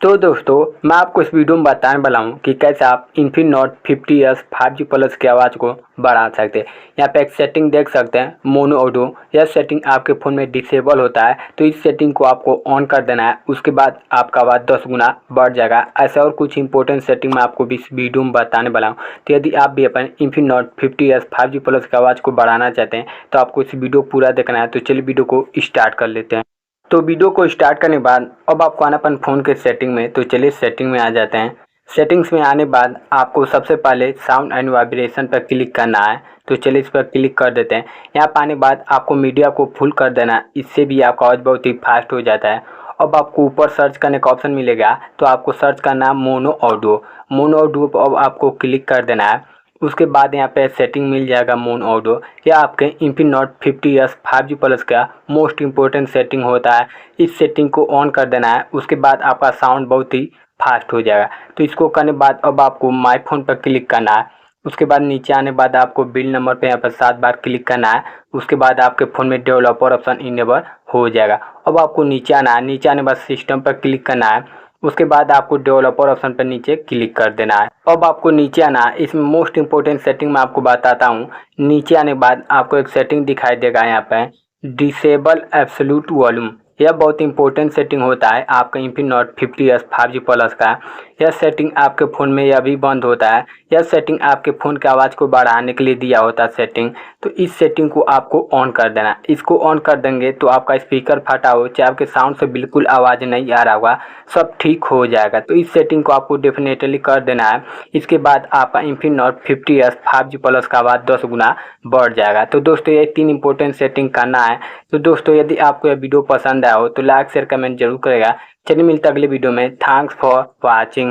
तो दोस्तों मैं आपको इस वीडियो में बताने वाला हूँ कि कैसे आप इन्फिनोट 50S 5G प्लस की आवाज़ को बढ़ा सकते हैं। यहाँ पे एक सेटिंग देख सकते हैं, मोनो ऑडियो। यह सेटिंग आपके फ़ोन में डिसेबल होता है, तो इस सेटिंग को आपको ऑन कर देना है। उसके बाद आपका आवाज़ 10 गुना बढ़ जाएगा। ऐसा और कुछ इंपॉर्टेंट सेटिंग मैं आपको इस वीडियो में बताने वाला हूँ। तो यदि आप भी अपन इन्फिनोट 50S 5G प्लस की आवाज़ को बढ़ाना चाहते हैं तो आपको इस वीडियो पूरा देखना है। तो चलिए वीडियो को स्टार्ट कर लेते हैं। तो वीडियो को स्टार्ट करने के बाद अब आपको आना अपन फ़ोन के सेटिंग में। तो चलिए सेटिंग में आ जाते हैं। सेटिंग्स में आने बाद आपको सबसे पहले साउंड एंड वाइब्रेशन पर क्लिक करना है। तो चलिए इस पर क्लिक कर देते हैं। यहाँ पर आने बाद आपको मीडिया को फुल कर देना है, इससे भी आपका आवाज़ बहुत ही फास्ट हो जाता है। अब आपको ऊपर सर्च करने का ऑप्शन मिलेगा, तो आपको सर्च करना है मोनो ऑडियो। मोनो ऑडियो पर अब आपको क्लिक कर देना है। उसके बाद यहाँ पे सेटिंग मिल जाएगा मोनो ऑडियो। यह आपके इन्फिनोट 50S 5G प्लस का मोस्ट इम्पोर्टेंट सेटिंग होता है। इस सेटिंग को ऑन कर देना है। उसके बाद आपका साउंड बहुत ही फास्ट हो जाएगा। तो इसको करने बाद अब आपको माई फोन पर क्लिक करना है। उसके बाद नीचे आने बाद आपको बिल नंबर पे यहाँ पर 7 बार क्लिक करना है। उसके बाद आपके फ़ोन में डेवलपर ऑप्शन इनेबल हो जाएगा। अब आपको नीचे आना है। नीचे आने बाद सिस्टम पर क्लिक करना है। उसके बाद आपको डेवलपर ऑप्शन पर नीचे क्लिक कर देना है। अब आपको नीचे आना है। इसमें मोस्ट इंपॉर्टेंट सेटिंग मैं आपको बताता हूँ। नीचे आने के बाद आपको एक सेटिंग दिखाई देगा यहाँ पे, डिसेबल एब्सोल्यूट वॉल्यूम। यह बहुत इंपॉर्टेंट सेटिंग होता है आपका इन्फिनोट 50S 5G प्लस का। यह सेटिंग आपके फ़ोन में यह भी बंद होता है। यह सेटिंग आपके फ़ोन की आवाज़ को बढ़ाने के लिए दिया होता है सेटिंग। तो इस सेटिंग को आपको ऑन कर देना है। इसको ऑन कर देंगे तो आपका स्पीकर फटा हो, चाहे आपके साउंड से बिल्कुल आवाज़ नहीं आ रहा होगा, सब ठीक हो जाएगा। तो इस सेटिंग को आपको डेफिनेटली कर देना है। इसके बाद आपका इन्फिनोट 50S 5G प्लस का आवाज़ 10 गुना बढ़ जाएगा। तो दोस्तों ये 3 इंपॉर्टेंट सेटिंग करना है। तो दोस्तों यदि आपको यह वीडियो पसंद आया हो तो लाइक शेयर कमेंट जरूर करेगा। चलिए मिलता अगले वीडियो में। Thanks for watching.